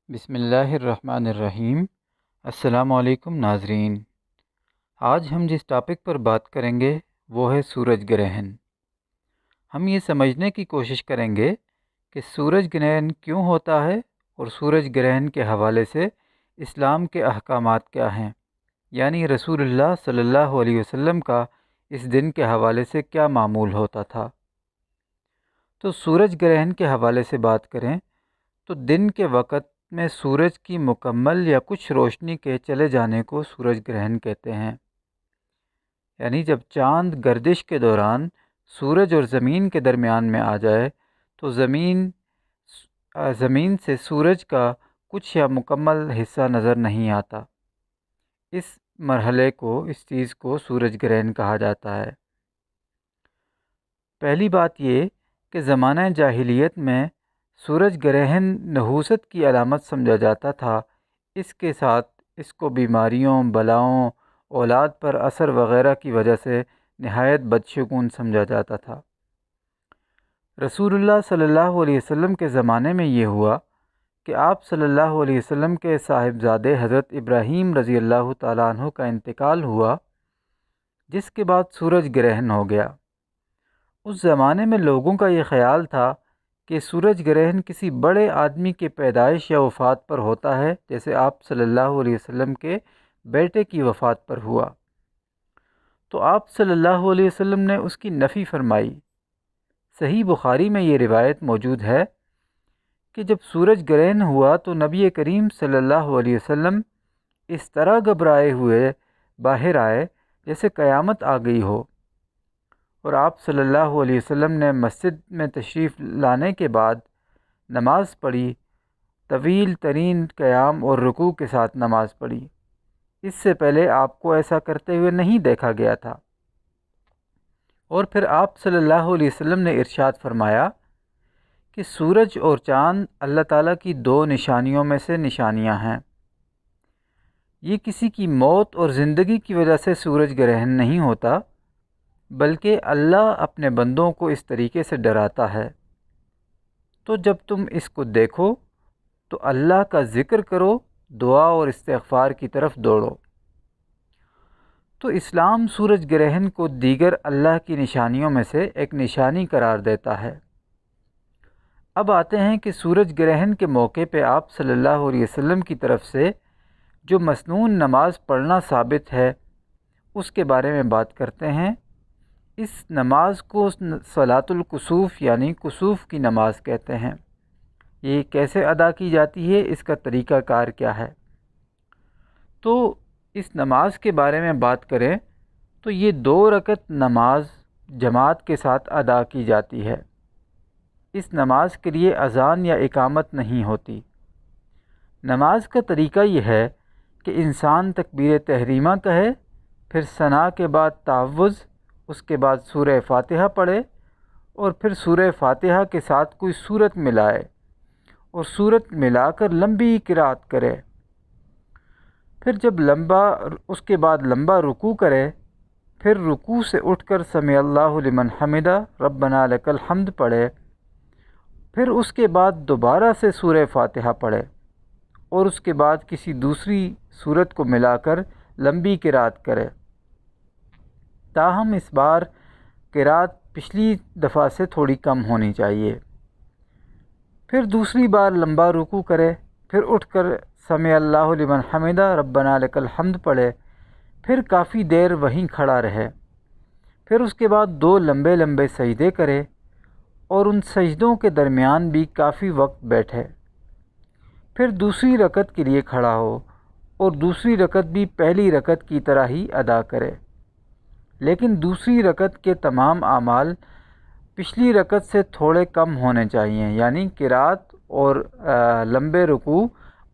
بسم اللہ الرحمن الرحیم۔ السلام علیکم ناظرین۔ آج ہم جس ٹاپک پر بات کریں گے وہ ہے سورج گرہن۔ ہم یہ سمجھنے کی کوشش کریں گے کہ سورج گرہن کیوں ہوتا ہے اور سورج گرہن کے حوالے سے اسلام کے احکامات کیا ہیں، یعنی رسول اللہ صلی اللہ علیہ وسلم کا اس دن کے حوالے سے کیا معمول ہوتا تھا۔ تو سورج گرہن کے حوالے سے بات کریں تو دن کے وقت میں سورج کی مکمل یا کچھ روشنی کے چلے جانے کو سورج گرہن کہتے ہیں، یعنی جب چاند گردش کے دوران سورج اور زمین کے درمیان میں آ جائے تو زمین سے سورج کا کچھ یا مکمل حصہ نظر نہیں آتا۔ اس مرحلے کو، اس چیز کو سورج گرہن کہا جاتا ہے۔ پہلی بات یہ کہ زمانہ جاہلیت میں سورج گرہن نحوست کی علامت سمجھا جاتا تھا۔ اس کے ساتھ اس کو بیماریوں، بلاؤں، اولاد پر اثر وغیرہ کی وجہ سے نہایت بدشگون سمجھا جاتا تھا۔ رسول اللہ صلی اللہ علیہ وسلم کے زمانے میں یہ ہوا کہ آپ صلی اللہ علیہ وسلم کے صاحبزادے حضرت ابراہیم رضی اللہ تعالیٰ عنہ کا انتقال ہوا، جس کے بعد سورج گرہن ہو گیا۔ اس زمانے میں لوگوں کا یہ خیال تھا کہ سورج گرہن کسی بڑے آدمی کے پیدائش یا وفات پر ہوتا ہے، جیسے آپ صلی اللہ علیہ وسلم کے بیٹے کی وفات پر ہوا۔ تو آپ صلی اللہ علیہ وسلم نے اس کی نفی فرمائی۔ صحیح بخاری میں یہ روایت موجود ہے کہ جب سورج گرہن ہوا تو نبی کریم صلی اللہ علیہ وسلم اس طرح گھبرائے ہوئے باہر آئے جیسے قیامت آ گئی ہو، اور آپ صلی اللہ علیہ وسلم نے مسجد میں تشریف لانے کے بعد نماز پڑھی، طویل ترین قیام اور رکوع کے ساتھ نماز پڑھی۔ اس سے پہلے آپ کو ایسا کرتے ہوئے نہیں دیکھا گیا تھا۔ اور پھر آپ صلی اللہ علیہ وسلم نے ارشاد فرمایا کہ سورج اور چاند اللہ تعالیٰ کی دو نشانیوں میں سے نشانیاں ہیں۔ یہ کسی کی موت اور زندگی کی وجہ سے سورج گرہن نہیں ہوتا، بلکہ اللہ اپنے بندوں کو اس طریقے سے ڈراتا ہے۔ تو جب تم اس کو دیکھو تو اللہ کا ذکر کرو، دعا اور استغفار کی طرف دوڑو۔ تو اسلام سورج گرہن کو دیگر اللہ کی نشانیوں میں سے ایک نشانی قرار دیتا ہے۔ اب آتے ہیں کہ سورج گرہن کے موقع پہ آپ صلی اللہ علیہ وسلم کی طرف سے جو مسنون نماز پڑھنا ثابت ہے، اس کے بارے میں بات کرتے ہیں۔ اس نماز کو صلاۃ الکسوف یعنی کسوف کی نماز کہتے ہیں۔ یہ کیسے ادا کی جاتی ہے، اس کا طریقہ کار کیا ہے؟ تو اس نماز کے بارے میں بات کریں تو یہ 2 رکعت نماز جماعت کے ساتھ ادا کی جاتی ہے۔ اس نماز کے لیے اذان یا اقامت نہیں ہوتی۔ نماز کا طریقہ یہ ہے کہ انسان تکبیر تحریمہ کہے، پھر ثنا کے بعد تعوذ، اس کے بعد سورہ فاتحہ پڑھے، اور پھر سورہ فاتحہ کے ساتھ کوئی سورت ملائے اور سورت ملا کر لمبی قرات کرے۔ پھر جب اس کے بعد لمبا رکوع کرے، پھر رکوع سے اٹھ کر سمع اللہ لمن حمدہ ربنا لک الحمد پڑھے، پھر اس کے بعد دوبارہ سے سورہ فاتحہ پڑھے، اور اس کے بعد کسی دوسری سورت کو ملا کر لمبی قرات کرے۔ تاہم اس بار قرات پچھلی دفعہ سے تھوڑی کم ہونی چاہیے۔ پھر دوسری بار لمبا رکوع کرے، پھر اٹھ کر سمع اللہ لمن حمدہ ربنا لک الحمد پڑھے، پھر کافی دیر وہیں کھڑا رہے، پھر اس کے بعد 2 لمبے لمبے سجدے کرے اور ان سجدوں کے درمیان بھی کافی وقت بیٹھے، پھر دوسری رکعت کے لیے کھڑا ہو اور دوسری رکعت بھی پہلی رکعت کی طرح ہی ادا کرے، لیکن دوسری رکعت کے تمام اعمال پچھلی رکعت سے تھوڑے کم ہونے چاہیے، یعنی قرات اور لمبے رکوع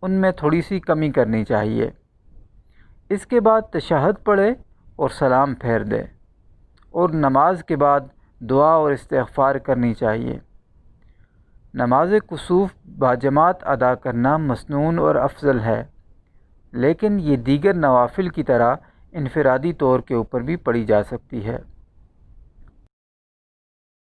ان میں تھوڑی سی کمی کرنی چاہیے۔ اس کے بعد تشہد پڑھے اور سلام پھیر دے، اور نماز کے بعد دعا اور استغفار کرنی چاہیے۔ نماز کسوف باجماعت ادا کرنا مسنون اور افضل ہے، لیکن یہ دیگر نوافل کی طرح انفرادی طور کے اوپر بھی پڑھی جا سکتی ہے۔